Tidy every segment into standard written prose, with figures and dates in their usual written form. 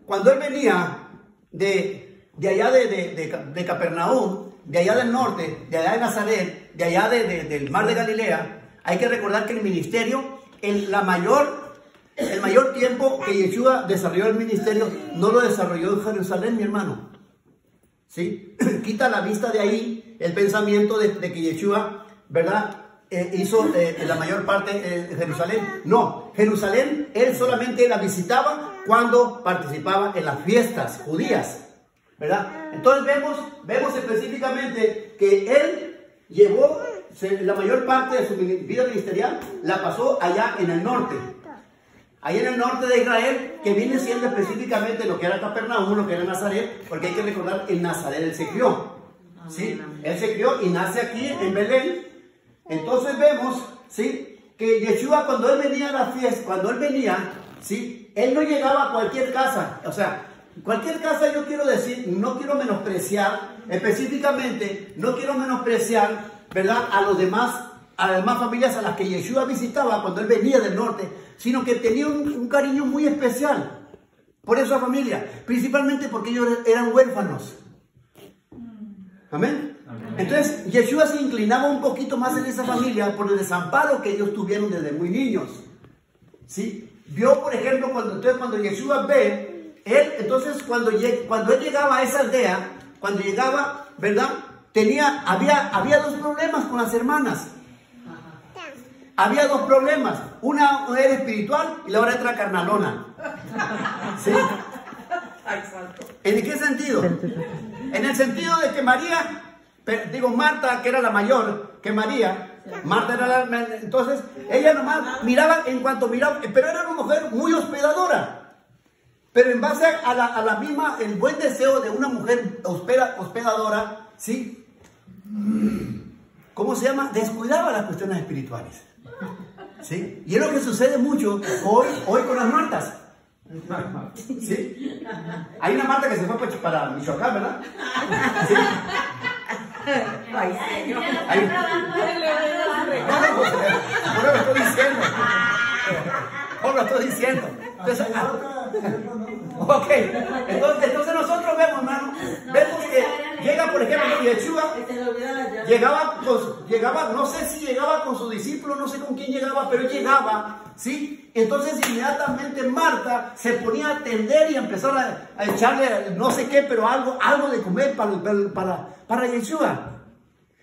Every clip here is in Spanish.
cuando él venía de allá de Capernaum, de allá del norte, de allá de Nazaret, de allá del mar de Galilea, hay que recordar que el ministerio, el mayor tiempo que Yeshua desarrolló el ministerio, no lo desarrolló en Jerusalén, mi hermano. ¿Sí? Quita la vista de ahí el pensamiento de que Yeshua, ¿verdad? Hizo la mayor parte en Jerusalén. No, Jerusalén, él solamente la visitaba cuando participaba en las fiestas judías, ¿verdad? Entonces vemos específicamente que él llevó la mayor parte de su vida ministerial, la pasó allá en el norte. Ahí en el norte de Israel, que viene siendo específicamente lo que era Capernaum, lo que era Nazaret, porque hay que recordar, en Nazaret él se crió, ¿sí? Él se crió y nace aquí en Belén. Entonces vemos, ¿sí?, que Yeshua, cuando él venía a la fiesta, cuando él venía, ¿sí?, él no llegaba a cualquier casa. O sea, cualquier casa, yo quiero decir, no quiero menospreciar, específicamente, no quiero menospreciar, ¿verdad?, a las demás familias a las que Yeshua visitaba cuando él venía del norte, sino que tenía un cariño muy especial por esa familia, principalmente porque ellos eran huérfanos. Amén. Entonces, Yeshua se inclinaba un poquito más en esa familia por el desamparo que ellos tuvieron desde muy niños. ¿Sí? Vio, por ejemplo, cuando Yeshua ve, entonces cuando él llegaba a esa aldea, cuando llegaba, ¿verdad?, había dos problemas con las hermanas. Había dos problemas. Una era espiritual y la otra era carnalona. ¿Sí? ¿En qué sentido? En el sentido de que Marta, que era la mayor que María, Marta era entonces ella nomás miraba, en cuanto miraba, pero era una mujer muy hospedadora. Pero en base a la misma, el buen deseo de una mujer hospedadora, ¿sí?, ¿cómo se llama? Descuidaba las cuestiones espirituales. ¿Sí? Y es lo que sucede mucho hoy con las Martas. ¿Sí? Hay una Marta que se fue para Michoacán, ¿verdad? ¿Sí? Por lo estoy diciendo. Por lo estoy diciendo. Entonces, ok, entonces nosotros vemos, hermano, vemos que llega, por ejemplo, Yeshua, llegaba, no sé si llegaba con su discípulo, no sé con quién llegaba, pero llegaba, ¿sí? Entonces inmediatamente Marta se ponía a atender y empezó a echarle no sé qué, pero algo de comer para Yeshua.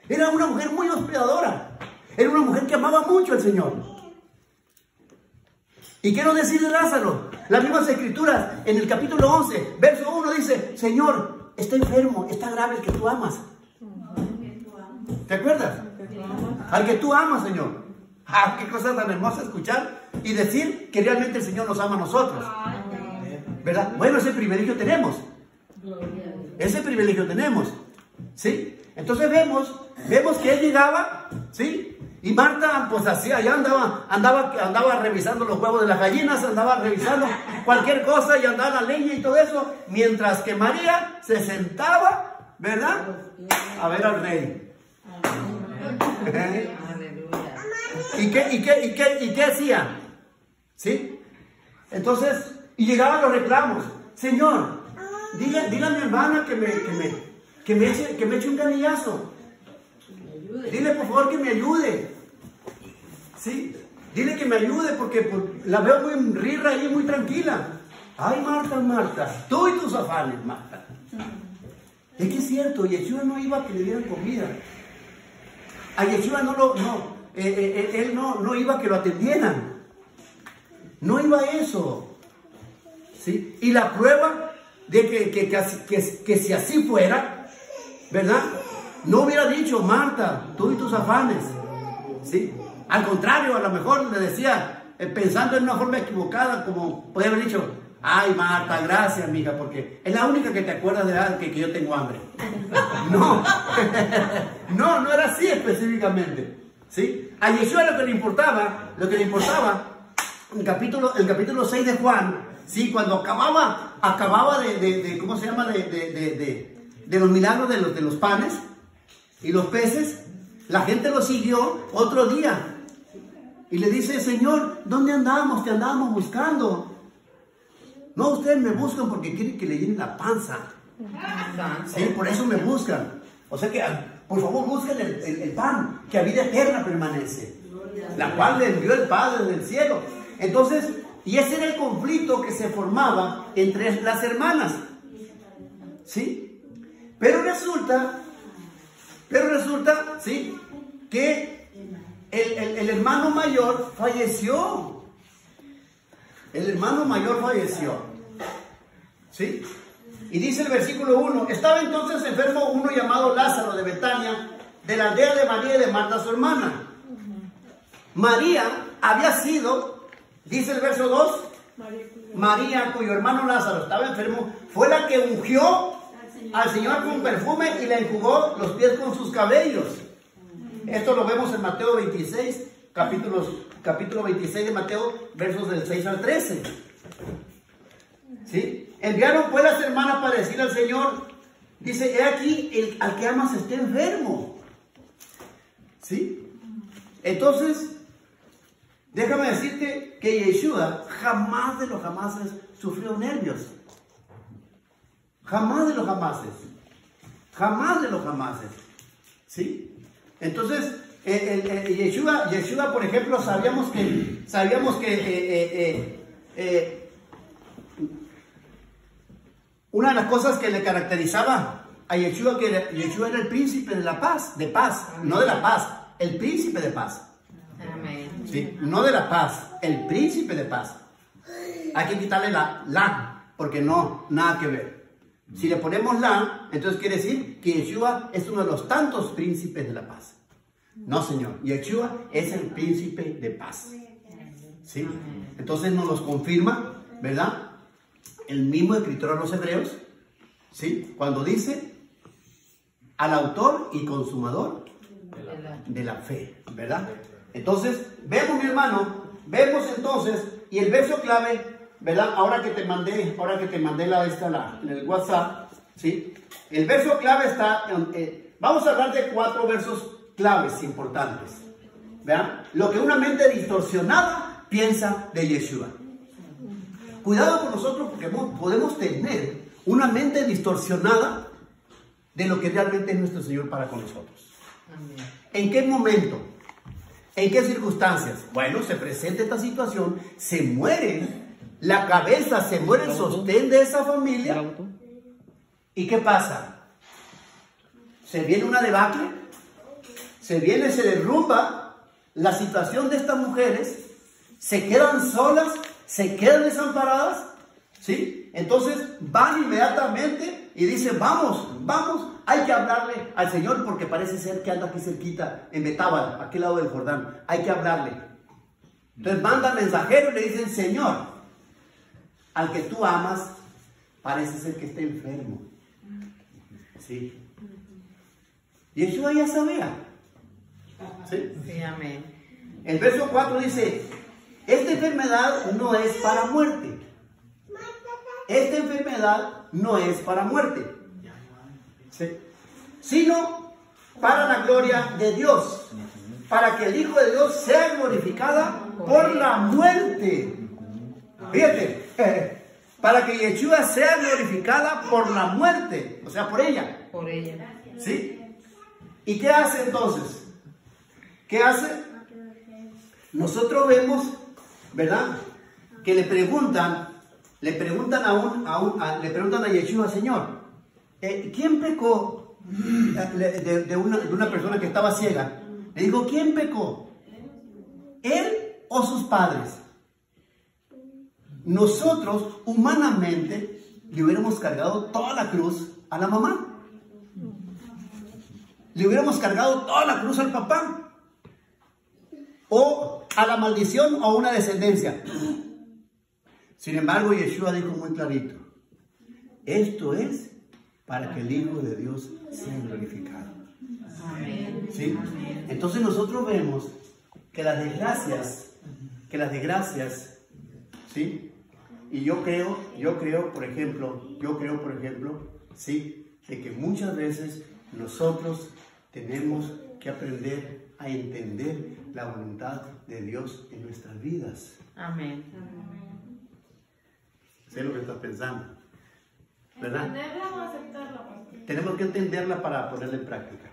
Era una mujer muy hospedadora, era una mujer que amaba mucho al Señor. Y quiero decir de Lázaro, las mismas escrituras, en el capítulo 11, verso 1 dice: Señor, está enfermo, está grave el que tú amas. ¿Te acuerdas? Al que tú amas, Señor. Ah, qué cosa tan hermosa escuchar y decir que realmente el Señor nos ama a nosotros. ¿Verdad? Bueno, ese privilegio tenemos. Ese privilegio tenemos. ¿Sí? Entonces vemos que él llegaba, ¿sí? Y Marta, pues así, allá andaba revisando los huevos de las gallinas, andaba revisando cualquier cosa y andaba la leña y todo eso, mientras que María se sentaba, ¿verdad?, a ver al rey. ¿Y qué hacía? ¿Sí? Entonces, y llegaban los reclamos: Señor, dile a mi hermana que me eche un ganillazo. Dile por favor que me ayude. ¿Sí? Dile que me ayude porque la veo muy rirra y muy tranquila. Ay, Marta, tú y tus afanes, Marta. Es que es cierto, Yeshua no iba a que le dieran comida. A Yeshua él no iba a que lo atendieran. No iba a eso. ¿Sí? Y la prueba de que si así fuera, ¿verdad?, no hubiera dicho: Marta, tú y tus afanes. ¿Sí? Al contrario, a lo mejor le decía, pensando en una forma equivocada, como podría haber dicho: ay, Marta, gracias, mija, porque es la única que te acuerdas de que yo tengo hambre. No, no era así específicamente. ¿Sí? A Yeshua lo que le importaba, el capítulo 6 de Juan, ¿sí?, cuando acababa de ¿cómo se llama?, de los milagros de los panes y los peces, la gente lo siguió otro día y le dice: Señor, ¿dónde andamos? Te andábamos buscando. No, ustedes me buscan porque quieren que le llenen la panza. Sí, por eso me buscan. O sea que, por favor, busquen el pan, que a vida eterna permanece, la cual le envió el Padre del cielo. Entonces, y ese era el conflicto que se formaba entre las hermanas. ¿Sí? Pero resulta, ¿sí?, que el hermano mayor falleció. El hermano mayor falleció. ¿Sí? Y dice el versículo 1, estaba entonces enfermo uno llamado Lázaro de Betania, de la aldea de María y de Marta su hermana. María había sido, dice el verso 2, María, cuyo hermano Lázaro estaba enfermo, fue la que ungió al Señor con perfume y le enjugó los pies con sus cabellos. Esto lo vemos en Mateo 26, capítulo 26 de Mateo, versos del 6 al 13. ¿Sí? Enviaron pues las hermanas para decirle al Señor, dice, he aquí al que amas está enfermo. ¿Sí? Entonces, déjame decirte que Yeshua jamás de los jamases sufrió nervios. Jamás de los jamases. Jamás de los jamases. ¿Sí? Entonces, Yeshua, por ejemplo, sabíamos que una de las cosas que le caracterizaba a Yeshua, que Yeshua era el príncipe de la paz, no de la paz, el príncipe de paz. Amén. ¿Sí? No de la paz, el príncipe de paz. Hay que quitarle la, porque no, nada que ver. Si le ponemos la, entonces quiere decir que Yeshua es uno de los tantos príncipes de la paz. No, Señor, Yeshua es el príncipe de paz. ¿Sí? Entonces nos los confirma, ¿verdad?, el mismo escritor a los hebreos, ¿sí?, cuando dice al autor y consumador de la fe, ¿verdad? Entonces, vemos, mi hermano, entonces, y el verso clave, ¿verdad? Ahora que te mandé en el WhatsApp, ¿sí? El verso clave está, vamos a hablar de 4 versos claves importantes, ¿verdad? Lo que una mente distorsionada piensa de Yeshua. Cuidado con nosotros porque podemos tener una mente distorsionada de lo que realmente es nuestro Señor para con nosotros. Amén. ¿En qué momento? ¿En qué circunstancias? Bueno, se presenta esta situación, se muere la cabeza, se muere el sostén de esa familia. ¿Y qué pasa? Se viene una debacle, se derrumba la situación de estas mujeres, se quedan solas, se quedan desamparadas, ¿sí? Entonces van inmediatamente y dicen, vamos, hay que hablarle al Señor porque parece ser que anda aquí cerquita, en Betábara, aquel lado del Jordán, hay que hablarle. Entonces mandan mensajeros y le dicen, Señor, al que tú amas, parece ser que está enfermo. ¿Sí? Y Yeshua ya sabía. ¿Sí? Sí, amén. El verso 4 dice, esta enfermedad no es para muerte. Esta enfermedad no es para muerte. ¿Sí? Sino para la gloria de Dios. Para que el Hijo de Dios sea glorificada por la muerte. Fíjate. Para que Yeshua sea glorificada por la muerte. O sea, por ella. Por ella. ¿Sí? ¿Y qué hace entonces? ¿Qué hace? Nosotros vemos, ¿verdad?, que le preguntan a Yeshua, Señor, ¿quién pecó? De una persona que estaba ciega. Le dijo, ¿quién pecó? ¿Él o sus padres? Nosotros, humanamente, le hubiéramos cargado toda la cruz a la mamá. Le hubiéramos cargado toda la cruz al papá. O a la maldición o a una descendencia. Sin embargo, Yeshua dijo muy clarito, esto es para que el Hijo de Dios sea glorificado. Amén. ¿Sí? Entonces nosotros vemos que las desgracias, ¿sí? Y yo creo, por ejemplo, ¿sí?, de que muchas veces nosotros tenemos que aprender a entender la voluntad de Dios en nuestras vidas. Amén. Sé lo que estás pensando. ¿Verdad? ¿Entenderla o aceptarla, pastor? Tenemos que entenderla para ponerla en práctica.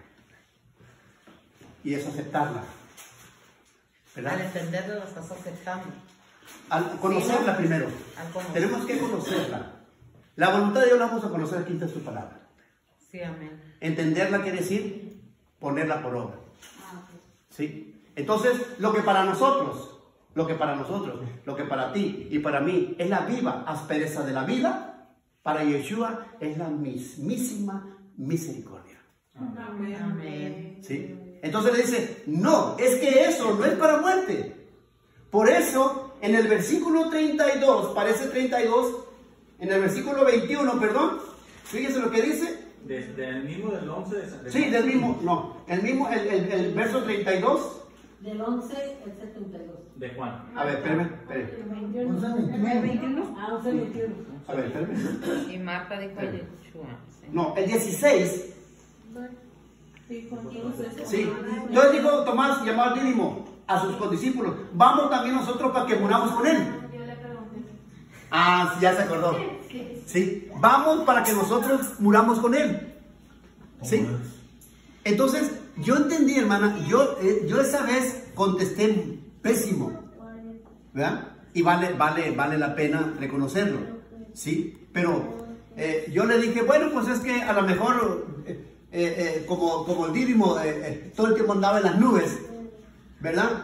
Y es aceptarla. Al ¿Verdad? entenderlo lo estás aceptando. Al conocerla primero. Al conocerla. Tenemos que conocerla. La voluntad de Dios la vamos a conocer aquí en su palabra. Sí, amén. Entenderla quiere decir ponerla por obra. ¿Sí? Entonces, lo que para nosotros, lo que para ti y para mí es la viva aspereza de la vida, para Yeshua es la mismísima misericordia. Amén. ¿Sí? Entonces le dice, no, es que eso no es para muerte. Por eso, en el versículo 32, parece 32, en el versículo 21, perdón, fíjense lo que dice. Del mismo del 11 de Sí, del mismo, no, el verso 32. Del 11 al 72. de Juan. A ver, espérame. ¿El 21? Ah, 11 al 21. A ver, espérame. Y Marta dijo a Yeshua. Sí. No, el 16. Sí, contigo se Sí. Entonces dijo Tomás, llamado Dídimo, a sus condiscípulos, vamos también nosotros para que muramos con él. Yo le pregunté. Ah, ya se acordó. Sí, vamos para que nosotros muramos con él. Sí. Entonces, yo entendí, hermana, yo esa vez contesté pésimo, ¿verdad? Y vale la pena reconocerlo, ¿sí? Pero yo le dije, bueno, pues es que a lo mejor, como el Dídimo, todo el tiempo andaba en las nubes, ¿verdad?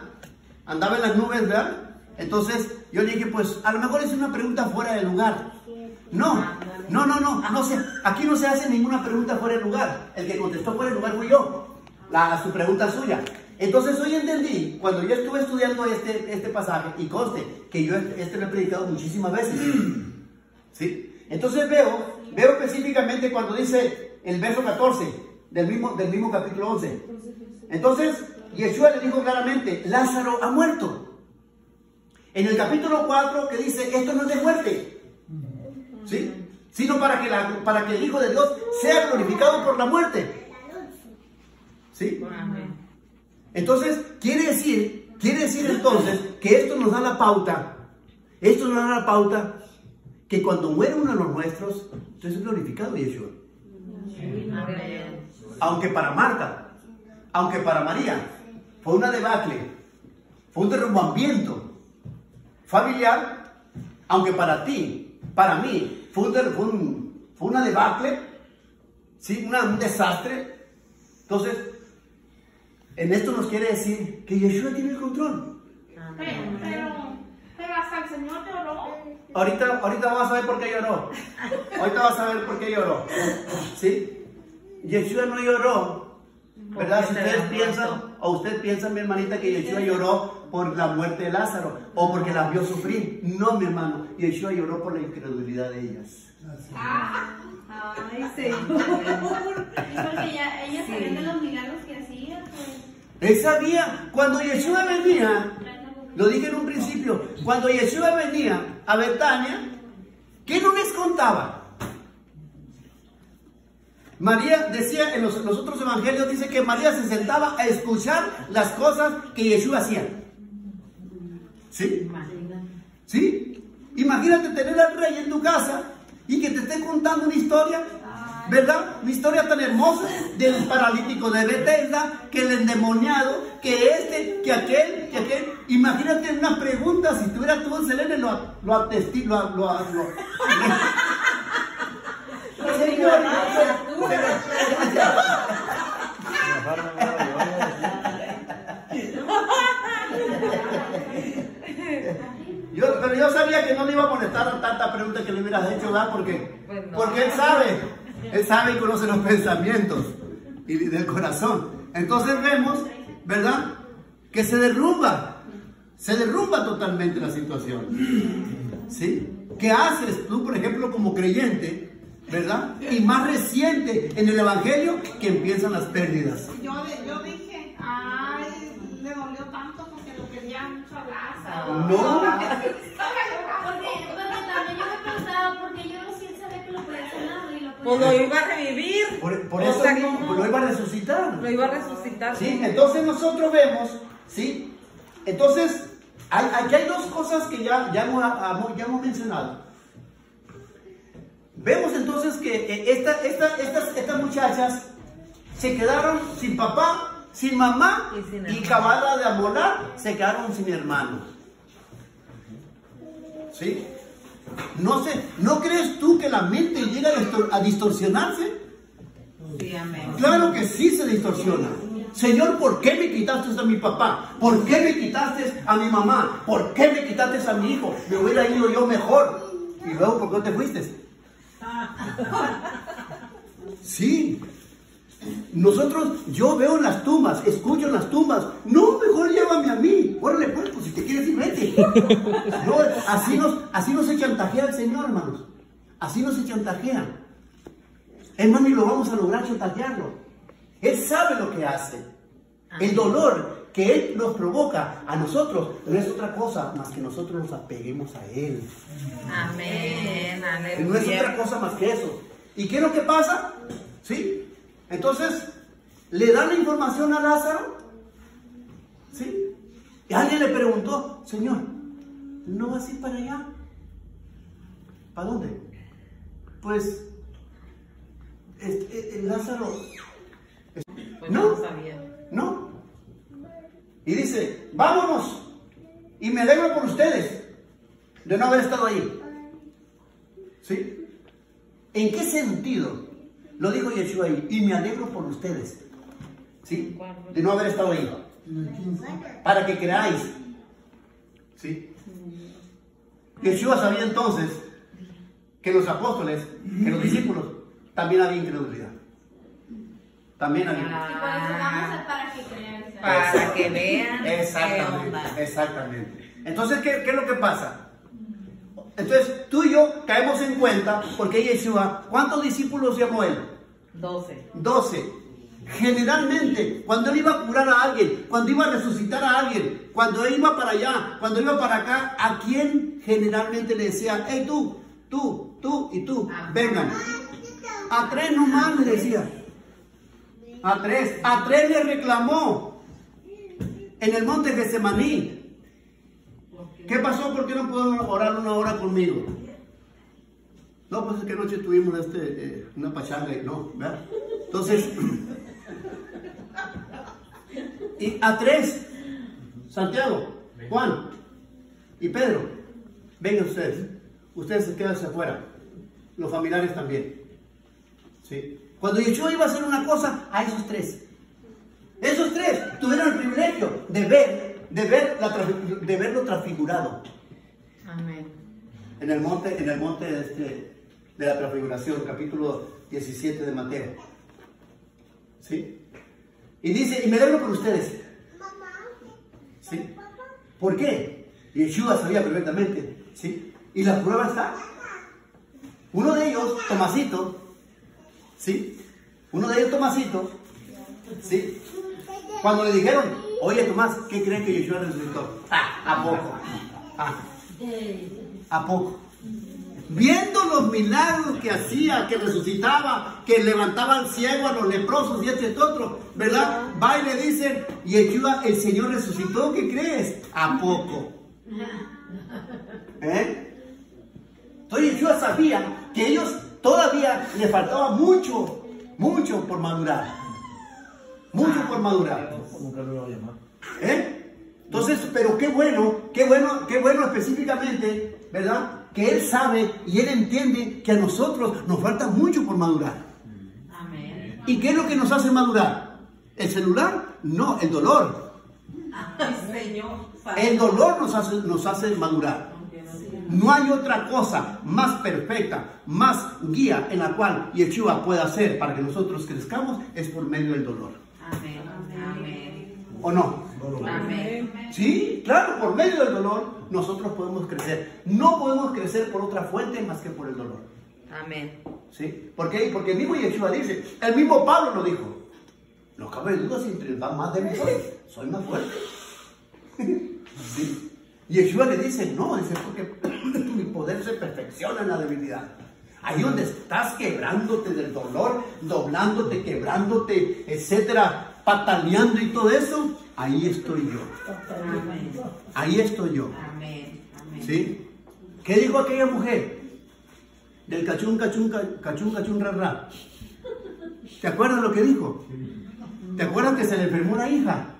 Andaba en las nubes, ¿verdad? Entonces, yo le dije, pues a lo mejor es una pregunta fuera de lugar. No, aquí no se hace ninguna pregunta fuera de lugar. El que contestó fuera de lugar fui yo, su pregunta suya. Entonces hoy entendí, cuando yo estuve estudiando este pasaje, y conste que yo lo he predicado muchísimas veces, ¿sí? Entonces veo específicamente cuando dice el verso 14 del mismo capítulo 11. Entonces Yeshua le dijo claramente, Lázaro ha muerto. En el capítulo 4 que dice, esto no es de muerte, ¿sí? Sino para que el Hijo de Dios sea glorificado por la muerte, ¿sí? Amén. Entonces, quiere decir entonces que esto nos da la pauta, que cuando muere uno de los nuestros, entonces es glorificado Yeshua. Amén. Aunque para Marta, aunque para María, fue una debacle, fue un derrumbamiento familiar, aunque para ti, para mí, fue una debacle, ¿sí? Un desastre. Entonces, en esto nos quiere decir que Yeshua tiene el control. Pero hasta el Señor te oró. Ahorita vas a ver por qué lloró. ¿Sí? Yeshua no lloró, ¿verdad? Si ustedes piensan, o usted piensa, mi hermanita, que Yeshua lloró por la muerte de Lázaro o porque la vio sufrir. No, mi hermano, Yeshua lloró por la incredulidad de ellas. Ay, Señor. Porque ya ellas sabían de los milagros que hacía, pues. Él sabía, cuando Yeshua venía, lo dije en un principio, cuando Yeshua venía a Betania, ¿qué no les contaba? María decía, en los otros evangelios dice que María se sentaba a escuchar las cosas que Yeshua hacía. ¿Sí? ¿Sí? Imagínate tener al rey en tu casa y que te esté contando una historia, ¿verdad? Una historia tan hermosa del paralítico de Bethesda, que el endemoniado, que que aquel. Imagínate unas preguntas, si tuvieras tú en Selene, Pero yo sabía que no le iba a molestar tanta pregunta que le hubieras hecho, ¿verdad? Porque él sabe y conoce los pensamientos y del corazón. Entonces vemos, ¿verdad? Que se derrumba totalmente la situación. ¿Sí? ¿Qué haces tú, por ejemplo, como creyente, ¿verdad? Y más reciente en el evangelio, que empiezan las pérdidas. Yo dije, ay, le dolió tanto porque lo quería mucho a Lázaro. No. Porque también yo me preguntaba, porque yo no siempre sabía que lo podía sanar y lo podía. Pues lo iba a revivir. Por eso mismo, lo iba a resucitar. Lo iba a resucitar. Sí, entonces nosotros vemos, ¿sí? Entonces, aquí hay dos cosas que ya hemos mencionado. que estas muchachas se quedaron sin papá, sin mamá Y sin y hermano. cabala de amolar se quedaron sin hermanos. ¿Sí? No sé, ¿no crees tú que la mente llega a distorsionarse? Sí, amén. Claro que sí se distorsiona. Señor, ¿por qué me quitaste a mi papá? ¿Por qué me quitaste a mi mamá? ¿Por qué me quitaste a mi hijo? Me hubiera ido yo mejor. Y luego, ¿por qué no te fuiste? Sí. Nosotros, yo veo en las tumbas, escucho en las tumbas. No, mejor llévame a mí. Órale, pues si te quieres ir, vete. No, así nos se chantajea el Señor, hermanos. Así nos se chantajea. Hermano, y lo vamos a lograr chantajearlo. Él sabe lo que hace. El dolor que Él nos provoca a nosotros no es otra cosa más que nosotros nos apeguemos a Él. Amén. No es otra Aleluya. cosa más que eso. ¿Y qué es lo que pasa? ¿Sí? Entonces, le dan la información a Lázaro. ¿Sí? Y alguien le preguntó, Señor, ¿no vas a ir para allá? ¿Para dónde? Pues, Lázaro, Pues No. no sabía. no. Y dice, vámonos. Y me alegro por ustedes de no haber estado ahí. ¿Sí? ¿En qué sentido? Lo dijo Yeshua ahí. Y me alegro por ustedes. ¿Sí? De no haber estado ahí. Para que creáis. ¿Sí? Yeshua sabía entonces que los apóstoles, que los discípulos, también había incredulidad. También había. Y por eso vamos a para que crean. Para que vean qué Exactamente, onda. exactamente. Entonces, ¿qué es lo que pasa? Entonces, tú y yo caemos en cuenta, porque Yeshua, ¿cuántos discípulos llamó él? 12. 12. Generalmente, cuando él iba a curar a alguien, cuando iba a resucitar a alguien, cuando él iba para allá, cuando iba para acá, ¿a quién generalmente le decía, hey tú y tú, vengan? A 3 nomás le decía. A 3 le reclamó en el monte Getsemaní. ¿Qué pasó? ¿Por qué no pueden orar una hora conmigo? No, pues es que anoche tuvimos una pachanga y no, ¿verdad? Entonces, y a 3, Santiago, Juan y Pedro, vengan ustedes se quedan afuera, los familiares también. ¿Sí? Cuando Yeshua iba a hacer una cosa, a esos 3 tuvieron el privilegio de verlo transfigurado Amén. en el monte de la transfiguración, capítulo 17 de Mateo. ¿Sí? Y dice, y me alegro por ustedes. ¿Sí? ¿Por qué? Yeshua sabía perfectamente. ¿Sí? Y la prueba está. Uno de ellos, Tomasito, ¿sí? ¿Sí? Cuando le dijeron, oye Tomás, ¿qué creen que Yeshua resucitó? ¿A poco? ¿A poco? Viendo los milagros que hacía, que resucitaba, que levantaba al ciego, a los leprosos y otro, ¿verdad? Va y le dicen, Yeshua, el Señor resucitó, ¿qué crees? ¿A poco? Entonces Yeshua sabía que ellos todavía le faltaba mucho por madurar. Mucho por madurar. Nunca lo iba a llamar. Entonces, pero qué bueno específicamente, ¿verdad? Que Él sabe y Él entiende que a nosotros nos falta mucho por madurar. Amén. ¿Y qué es lo que nos hace madurar? ¿El celular? No, el dolor. Ay, Señor. El dolor nos hace madurar. No hay otra cosa más perfecta, más guía en la cual Yeshua pueda hacer para que nosotros crezcamos, es por medio del dolor. Amén. Amén. ¿O no? Amén. Sí, claro, por medio del dolor nosotros podemos crecer. No podemos crecer por otra fuente más que por el dolor. Amén. ¿Sí? ¿Por qué? Porque el mismo Yeshua dice, el mismo Pablo lo dijo. No cabe duda, si entre más débil soy más fuerte. ¿Sí? Yeshua le dice, no, dice, porque mi poder se perfecciona en la debilidad. Ahí donde estás quebrándote del dolor, doblándote, quebrándote, etcétera, pataleando y todo eso, ahí estoy yo. Amén. Ahí estoy yo. Amén. Amén. ¿Sí? ¿Qué dijo aquella mujer? del cachún, ra, ra. ¿Te acuerdas lo que dijo? ¿Te acuerdas que se le enfermó la hija?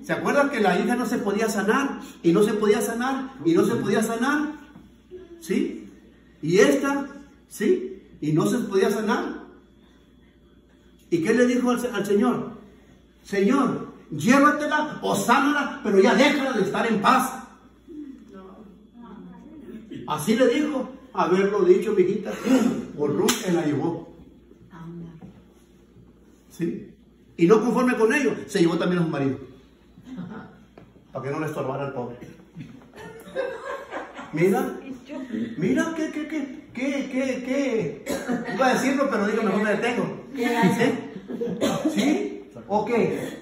¿Se acuerdan que la hija no se podía sanar? Y no se podía sanar, y no se podía sanar. ¿Sí? Y esta, ¿sí? Y no se podía sanar. ¿Y qué le dijo al Señor? Señor, llévatela o sánala, pero ya déjala de estar en paz. Así le dijo. Haberlo dicho, mi hijita, por Ruth, él la llevó. ¿Sí? Y no conforme con ello, se llevó también a su marido. Para que no le estorbara al pobre. Mira, mira, ¿qué? Iba a decirlo, pero digo, mejor me detengo. ¿Sí? ¿Sí? ¿O qué?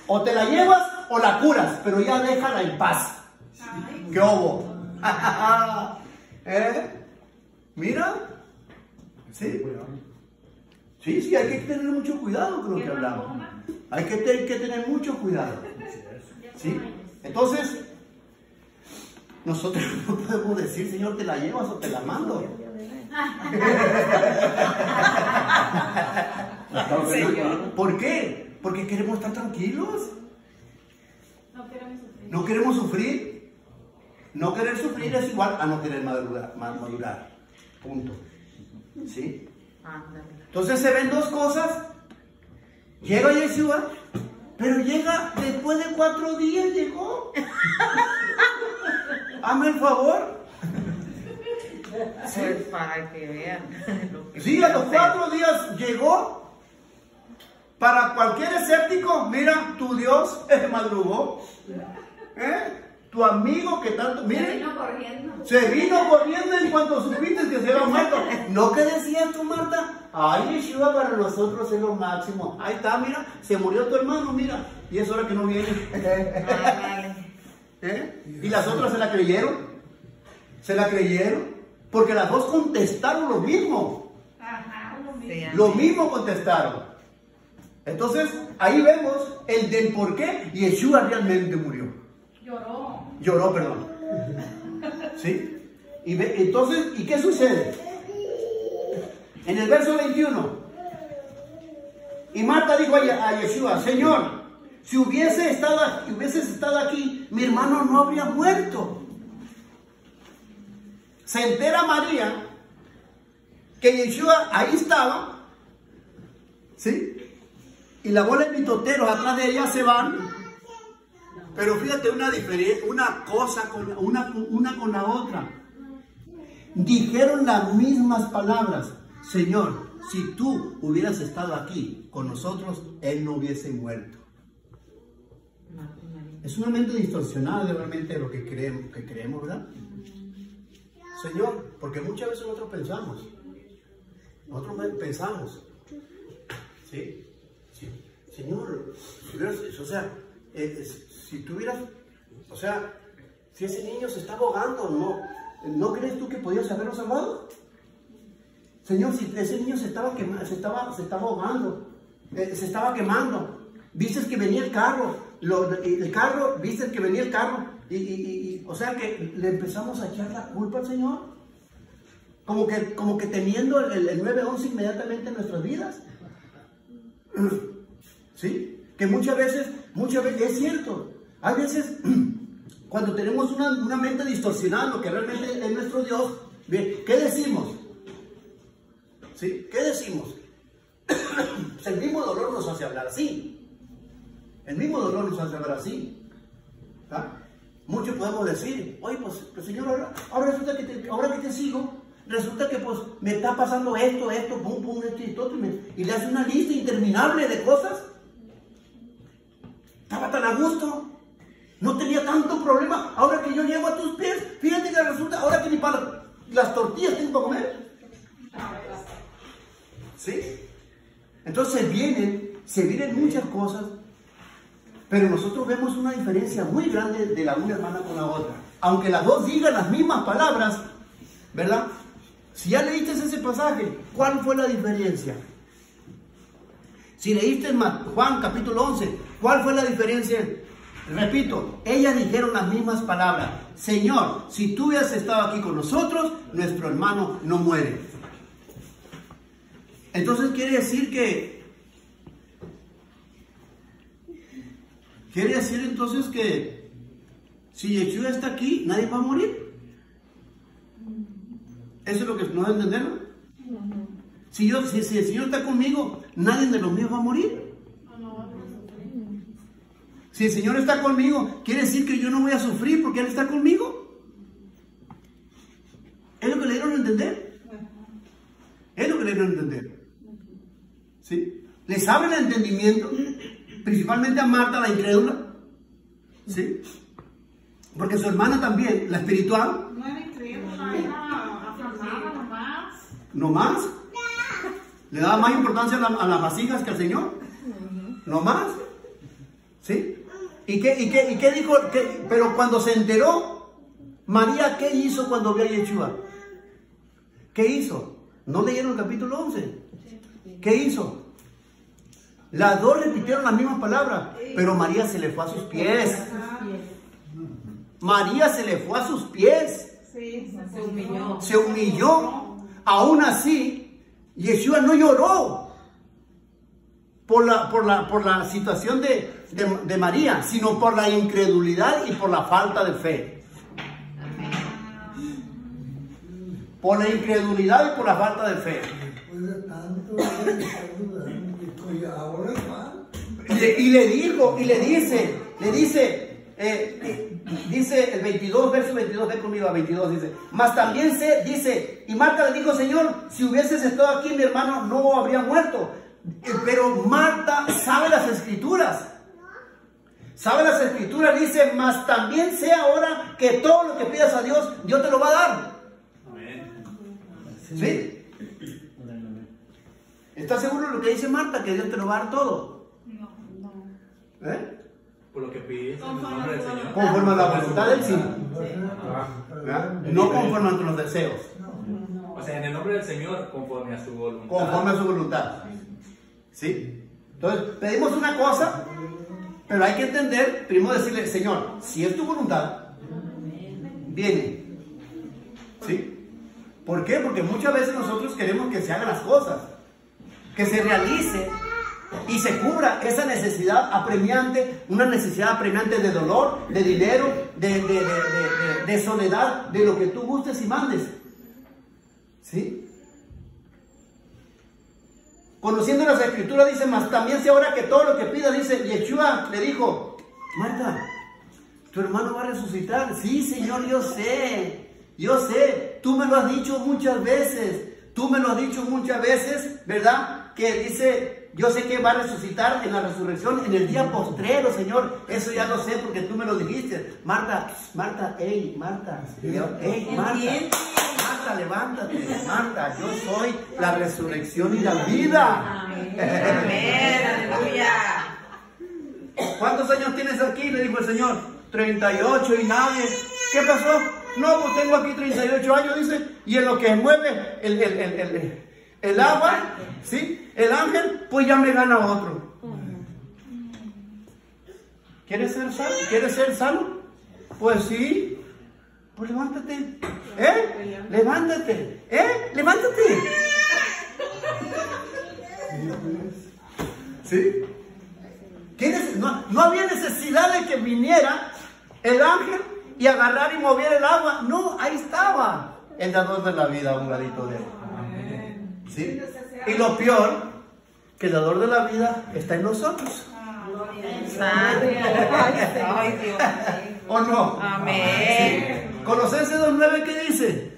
O te la llevas o la curas, pero ya déjala en paz. ¿Qué hubo? Mira. ¿Sí? Sí, hay que tener mucho cuidado con lo que hablamos. Hay que tener mucho cuidado. ¿Sí? Entonces, nosotros no podemos decir, Señor, te la llevas o te la mando. ¿Por qué? Porque queremos estar tranquilos. No queremos sufrir. No querer sufrir es igual a no querer madurar. Punto. ¿Sí? Entonces se ven dos cosas. Llega Yeshua, pero llega después de 4 días, llegó. Hazme el favor. Sí. Pues para que vean. Sí, a los 4 días llegó. Para cualquier escéptico, mira, tu Dios madrugó. Tu amigo que tanto, mire, se vino corriendo en cuanto supiste que se había muerto. ¿No que decías tú, Marta? Ay, Yeshua para nosotros es lo máximo. Ahí está, mira, se murió tu hermano, mira. Y es hora que no viene. Y las otras se la creyeron. Se la creyeron. Porque las dos contestaron lo mismo. Lo mismo contestaron. Entonces, ahí vemos el del por qué Yeshua realmente murió. Lloró, perdón. ¿Sí? Entonces, ¿y qué sucede? En el verso 21. Y Marta dijo a Yeshua, Señor, si hubieses estado aquí, mi hermano no habría muerto. Se entera María que Yeshua ahí estaba, ¿sí? Y la bola de mitoteros atrás de ella se van. Pero fíjate una cosa una con la otra. Dijeron las mismas palabras. Señor, si tú hubieras estado aquí con nosotros, él no hubiese muerto. Es una mente distorsionada de realmente lo que creemos, ¿verdad? Señor, porque muchas veces nosotros pensamos. ¿Sí? Sí. Señor, o sea, si tuvieras, o sea, si ese niño se está ahogando, ¿no crees tú que podías haberlo salvado? Señor, si ese niño se estaba ahogando, se estaba quemando, viste que venía el carro, viste que venía el carro, o sea que le empezamos a echar la culpa al Señor, como que teniendo el 911 inmediatamente en nuestras vidas. ¿Sí? Que muchas veces es cierto, hay veces cuando tenemos una mente distorsionada, lo que realmente es nuestro Dios, ¿qué decimos? ¿Sí? ¿Qué decimos? Pues el mismo dolor nos hace hablar así. El mismo dolor nos hace hablar así. ¿Ah? Muchos podemos decir, oye, pues Señor, ahora resulta que ahora que te sigo, resulta que pues me está pasando esto, pum, esto y todo, y le hace una lista interminable de cosas. Estaba tan a gusto, no tenía tanto problema. Ahora que yo llego a tus pies, fíjate que resulta, ahora que ni para las tortillas tengo para comer. ¿Sí? Entonces se vienen muchas cosas, pero nosotros vemos una diferencia muy grande de la una hermana con la otra. Aunque las dos digan las mismas palabras, ¿verdad? Si ya leíste ese pasaje, ¿cuál fue la diferencia? Si leíste en Juan capítulo 11, ¿cuál fue la diferencia Repito, ellas dijeron las mismas palabras. Señor, si tú hubieras estado aquí con nosotros, nuestro hermano no muere. Entonces quiere decir entonces que si Yeshua está aquí, nadie va a morir. Eso es lo que nos entendemos. Si el Señor está conmigo, nadie de los míos va a morir. Si el Señor está conmigo, quiere decir que yo no voy a sufrir porque Él está conmigo. Es lo que le dieron a entender. Es lo que le dieron a entender. ¿Sí? Les abre el entendimiento, principalmente a Marta, la incrédula. ¿Sí? Porque su hermana también, la espiritual. No era incrédula, era afanada nomás. ¿No más? ¿Le daba más importancia a las vasijas que al Señor? ¿No más? ¿Sí? ¿Y qué dijo? Pero cuando se enteró, María, ¿qué hizo cuando vio a Yeshua? ¿Qué hizo? ¿No leyeron el capítulo 11? ¿Qué hizo? Las dos repitieron las mismas palabras, pero María se le fue a sus pies. María se le fue a sus pies. Sí, Se humilló. Aún así, Yeshua no lloró por la situación de María, sino por la incredulidad y por la falta de fe. Por la incredulidad y por la falta de fe. Y le dice el 22, verso 22, ve conmigo a 22, dice, mas también dice, y Marta le dijo, Señor, si hubieses estado aquí, mi hermano no habría muerto. Pero Marta sabe las escrituras. Sabe las escrituras, dice, mas también sé ahora que todo lo que pidas a Dios, Dios te lo va a dar. ¿Sí? ¿Estás seguro de lo que dice Marta? Que Dios te lo va a dar todo. ¿Eh? Por lo que pides en el nombre del Señor. Conforme a la voluntad del sí. No conforme a los deseos. O sea, en el nombre del Señor, conforme a su voluntad. Conforme a su voluntad. ¿Sí? Entonces, pedimos una cosa, pero hay que entender, primero decirle, Señor, si es tu voluntad, viene. ¿Sí? ¿Por qué? Porque muchas veces nosotros queremos que se hagan las cosas, que se realice y se cubra esa necesidad apremiante, una necesidad apremiante de dolor, de dinero, de soledad, de lo que tú gustes y mandes. ¿Sí? Conociendo las escrituras dice, mas también sé ahora que todo lo que pida, dice, Yeshua le dijo, Marta, tu hermano va a resucitar. Sí, Señor, yo sé, tú me lo has dicho muchas veces, ¿verdad? Que dice, yo sé que va a resucitar en la resurrección, en el día postrero, Señor, eso ya lo sé porque tú me lo dijiste. Marta, Marta, levántate, Marta, yo soy la resurrección y la vida. Amén, aleluya. ¿Cuántos años tienes aquí? Le dijo el Señor. 38 y nadie. ¿Qué pasó? No, pues tengo aquí 38 años, dice. Y en lo que mueve el agua, ¿sí? El ángel, pues ya me gana otro. ¿Quieres ser sano? ¿Quieres ser sano? Pues sí. Pues levántate, levántate, levántate. ¿Sí? No había necesidad de que viniera el ángel y agarrar y moviera el agua. No, ahí estaba el dador de la vida a un ladito de él. ¿Sí? Y lo peor, que el dador de la vida está en nosotros. Ay, Dios. ¿O no? Amén. Colosenses 2:9, ¿qué dice?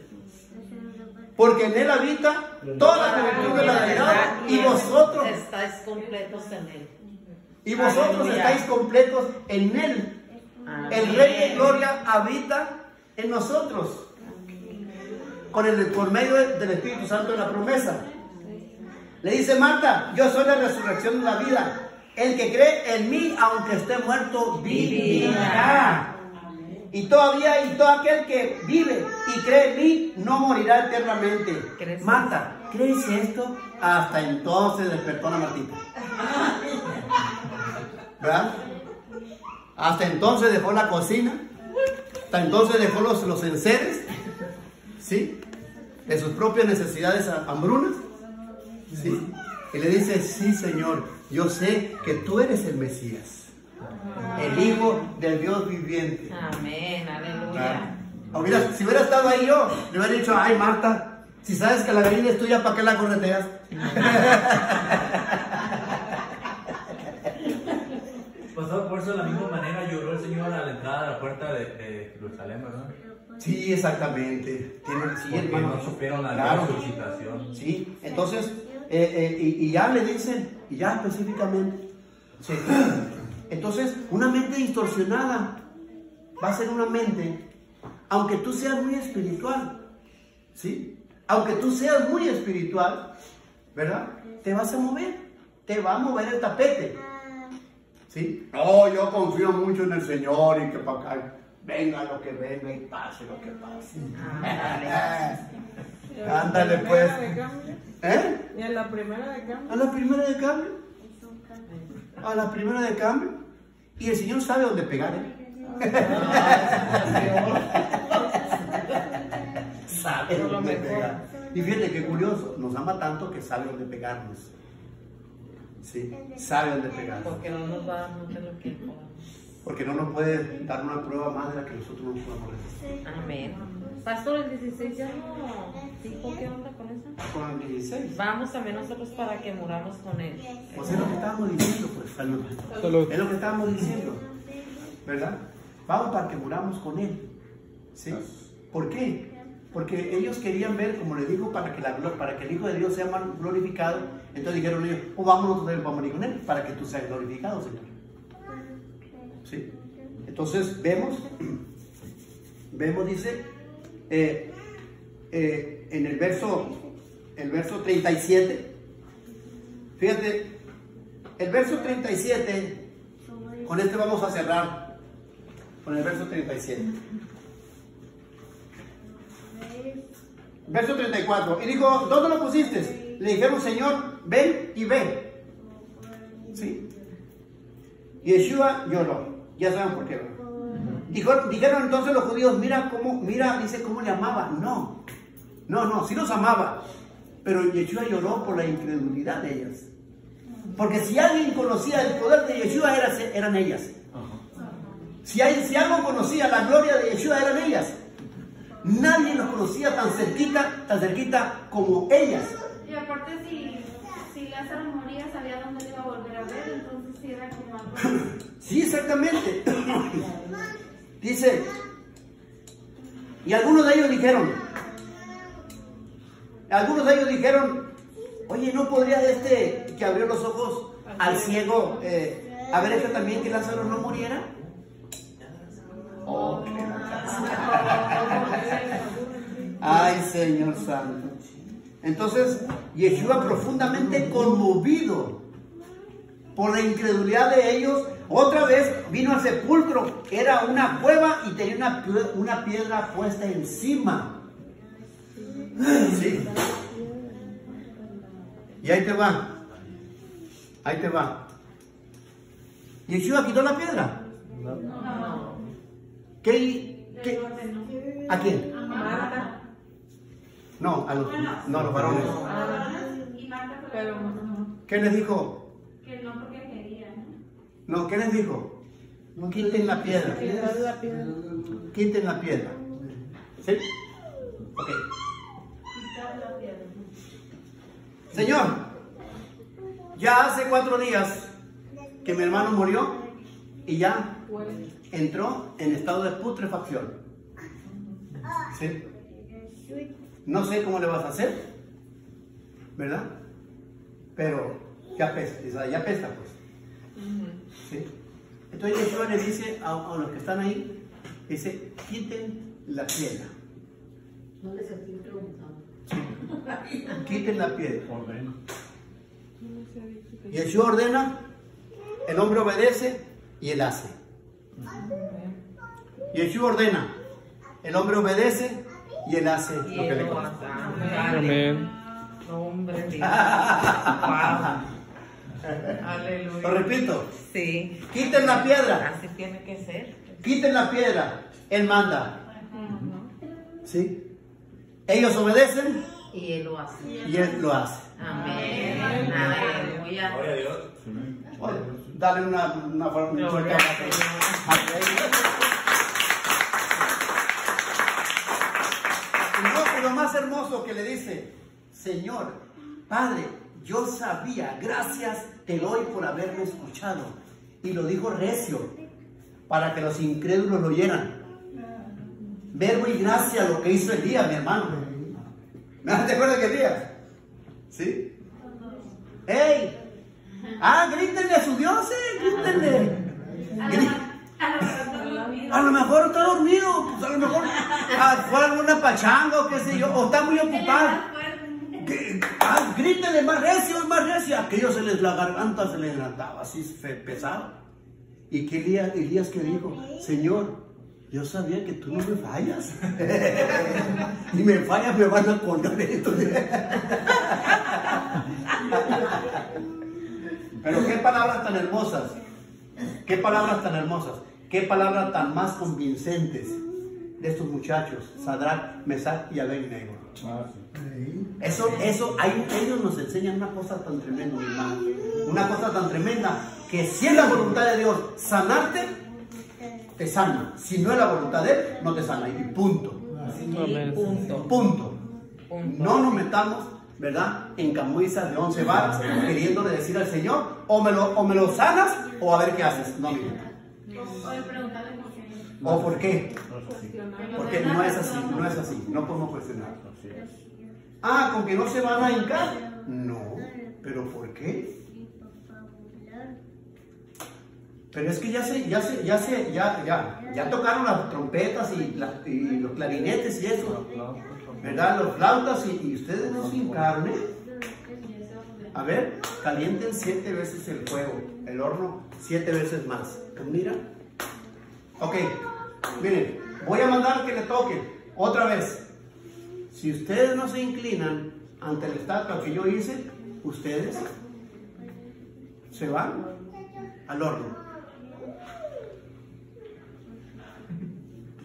Porque en él habita toda la plenitud de la deidad y vosotros estáis completos en él. Y vosotros estáis completos en él. El Rey de Gloria habita en nosotros. Por medio del Espíritu Santo de la promesa. Le dice Marta, yo soy la resurrección de la vida. El que cree en mí, aunque esté muerto, vivirá. Y todo aquel que vive y cree en mí, no morirá eternamente. Marta, ¿crees esto? Hasta entonces despertó la Martita. ¿Verdad? Hasta entonces dejó la cocina. Hasta entonces dejó los enseres. ¿Sí? De sus propias necesidades hambrunas. ¿Sí? Y le dice, sí, Señor, yo sé que tú eres el Mesías, el Hijo del Dios viviente. Amén, aleluya. Si hubiera estado ahí yo, le hubiera dicho, ay, Marta, si sabes que la gallina es tuya, ¿para qué la correteas? Pastor, por eso de la misma manera lloró el Señor a la entrada de la puerta de Jerusalén, ¿verdad? Sí, exactamente. Sí, Porque hermano. no supieron la Claro. resucitación. Sí, entonces, y ya le dicen, y ya específicamente, sí. Entonces, una mente distorsionada va a ser una mente, aunque tú seas muy espiritual, ¿sí? Aunque tú seas muy espiritual, ¿verdad? Te vas a mover, te va a mover el tapete, ¿sí? Oh, yo confío mucho en el Señor y que para acá venga lo que venga y pase lo que pase. Ándale pues. ¿Eh? ¿Y en la primera de cambio? A la primera de cambio. A la primera de cambio. Y el Señor sabe dónde pegar, ¿eh? Sabe dónde pegar. Y fíjate qué curioso, nos ama tanto que sabe dónde pegarnos. Sí, sabe dónde pegarnos. Porque no nos va a dar mucho lo que podamos. Porque no nos puede dar una prueba más de la que nosotros no podemos resistir. Amén. Pastor, el 16 ya no dijo qué onda con eso. Con el 16. Vamos también nosotros para que muramos con él. Pues es lo que estábamos diciendo, pues, salud. Es lo que estábamos diciendo, ¿verdad? Vamos para que muramos con Él, ¿sí? ¿Por qué? Porque ellos querían ver, como les digo, para que el Hijo de Dios sea glorificado. Entonces dijeron ellos, oh, vámonos nosotros para morir con Él, para que tú seas glorificado, Señor. ¿Sí? Entonces vemos, dice, en el verso 37, fíjate, el verso 37, con este vamos a cerrar, con el verso 37. Verso 34, y dijo, ¿dónde lo pusiste? Le dijeron, Señor, ven y ve. ¿Sí? Y Yeshua lloró. Ya saben por qué, ¿verdad? Dijeron entonces los judíos, dice cómo le amaba. No, sí los amaba. Pero Yeshua lloró por la incredulidad de ellas. Porque si alguien conocía el poder de Yeshua, eran ellas. Si algo conocía la gloria de Yeshua, eran ellas. Nadie los conocía tan cerquita como ellas. Y aparte si Lázaro moría, sabía dónde le iba a volver a ver, entonces sí era como algo. Sí, exactamente. Dice, y algunos de ellos dijeron, oye, ¿no podría que abrió los ojos al ciego haber hecho también que Lázaro no muriera? Oh, qué ay, Señor Santo. Entonces, Yeshua, profundamente conmovido por la incredulidad de ellos, otra vez vino al sepulcro. Era una cueva y tenía una piedra puesta encima. Sí. Y ahí te va. Yeshua quitó la piedra. ¿Qué? ¿A quién? No, a los varones. Y Marta fue ¿Qué les dijo? que no porque quería, No, ¿qué les dijo? Quiten la piedra. Quiten la piedra. ¿Sí? Ok. quitar la piedra. Señor, ya hace 4 días que mi hermano murió y ya entró en estado de putrefacción. ¿Sí? No sé cómo le vas a hacer, ¿verdad? Pero ya pesa, pues. ¿Sí? Entonces Yeshua le dice a los que están ahí, dice, quiten la piedra. No les estoy preguntando. Sí. Quiten la piedra. Ordena. Yeshua ordena, el hombre obedece y él hace. Yeshua ordena, el hombre obedece y él hace lo que le consta. Amén. Hombre, wow. Aleluya. Lo repito. Sí. Quiten la piedra. Así tiene que ser. Quiten la piedra. Él manda. ¿Sí? Ellos obedecen Y Él lo hace. y Él lo hace. Amén. Aleluya. Gloria a Dios. Oye, dale una fuerte Gloria aplauso. al Y no, lo más hermoso que le dice, Señor, Padre, yo sabía, gracias te doy por haberme escuchado. Y lo dijo recio, para que los incrédulos lo oyeran. Verbo y gracia lo que hizo Elías, mi hermano. ¿Te acuerdas de Elías? ¿Sí? ¡Ey! Grítenle a su Dios, grítenle. A lo mejor está dormido, pues a lo mejor fue alguna pachanga o qué sé yo, o está muy ocupado. Grítenle más recio. Aquellos la garganta se les levantaba así pesado. ¿Y qué Elías que dijo? Señor, yo sabía que tú no me fallas. Y me fallas, me van a poner esto. Pero qué palabras tan hermosas. Qué palabras tan hermosas. Qué palabras tan más convincentes de estos muchachos, Sadrach, Mesach y Abednego. Ellos nos enseñan una cosa tan tremenda, mi hermano. Una cosa tan tremenda que si es la voluntad de Dios sanarte, te sana. Si no es la voluntad de Él, no te sana. Y punto. Punto. No nos metamos, ¿verdad?, en camisa de 11 varas, queriéndole decir al Señor, o me lo sanas, o a ver qué haces. No, mira. ¿O por qué? Porque no es así, no podemos cuestionar. ¿Con que no se van a hincar? No, ¿pero por qué? Pero es que ya tocaron las trompetas y los clarinetes y eso, ¿verdad? Los flautas y ustedes no se hincaron, ¿eh? A ver, calienten 7 veces el fuego, el horno 7 veces más. Pues mira. Ok, miren, voy a mandar que le toquen otra vez. Si ustedes no se inclinan ante la estatua que yo hice, ustedes se van al horno.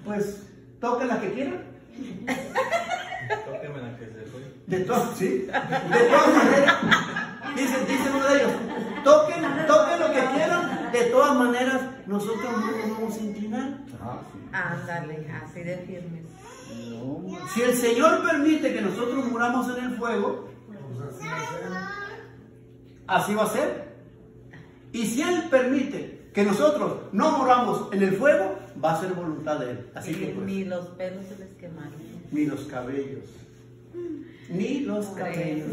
Pues toquen la que quieran. Tóqueme la que se fue. De todas maneras, dicen uno de ellos, toquen lo que quieran, de todas maneras, nosotros no nos vamos a inclinar. Ándale, así de firmes. Si el Señor permite que nosotros muramos en el fuego, así va a ser. Y si Él permite que nosotros no muramos en el fuego, va a ser voluntad de Él. Así que pues, Ni los pelos se les quemaron. ni los cabellos. Ni los cabellos.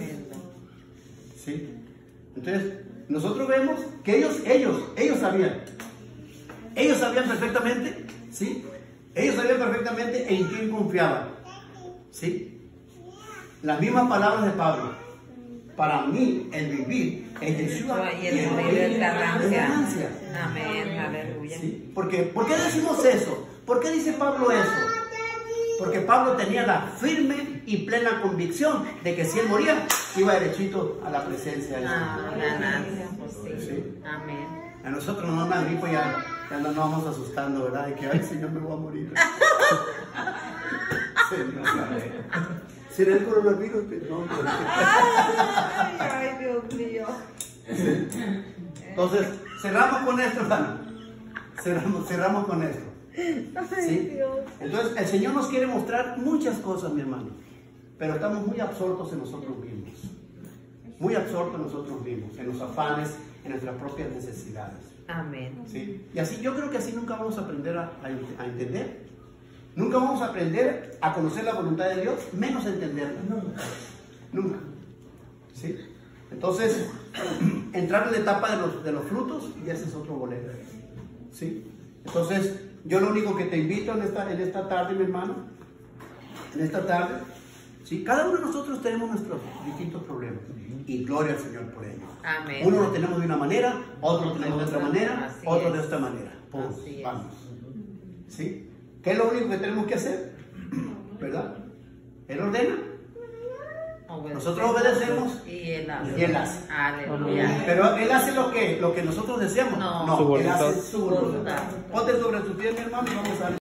¿Sí? Entonces, nosotros vemos que ellos sabían. Ellos sabían perfectamente, ¿sí? Ellos sabían perfectamente en quién confiaban, ¿sí? Las mismas palabras de Pablo. Para mí, el vivir es Yeshua Y el morir es ganancia. ganancia. Amén, aleluya. ¿Sí? ¿Por qué decimos eso? ¿Por qué dice Pablo eso? Porque Pablo tenía la firme y plena convicción de que si él moría, iba derechito a la presencia del Señor. Ganancia, pues sí. Sí. Amén. A nosotros nos da gripo ya nos vamos asustando, ¿verdad? De que, ay, Señor, me voy a morir. ¿Será el coronavirus? No. Ay, Dios mío. Entonces, cerramos con esto, hermano. Cerramos con esto. ¿Sí? Entonces, el Señor nos quiere mostrar muchas cosas, mi hermano. Pero estamos muy absortos en nosotros mismos. Muy absortos en nosotros mismos, en los afanes, en nuestras propias necesidades. Amén. ¿Sí? Y así, yo creo que así nunca vamos a aprender a entender. Nunca vamos a aprender a conocer la voluntad de Dios, menos a entenderla. Nunca. ¿Sí? Entonces, entrar en la etapa de los frutos, y ese es otro boleto. ¿Sí? Entonces, yo lo único que te invito en esta tarde, mi hermano, en esta tarde, ¿sí? Cada uno de nosotros tenemos nuestros distintos problemas. Y gloria al Señor por ello. Amén. Uno lo tenemos de una manera, otro lo tenemos de otra manera, Así otro es. de otra manera. Pues, Así es. vamos. ¿Sí? ¿Qué es lo único que tenemos que hacer? ¿Verdad? Él ordena Nosotros obedecemos y Él hace. y Él hace. Aleluya. Pero Él hace lo que nosotros deseamos. No. No, Su Él voluntad. hace su voluntad. Ponte sobre tus pies, mi hermano, y vamos a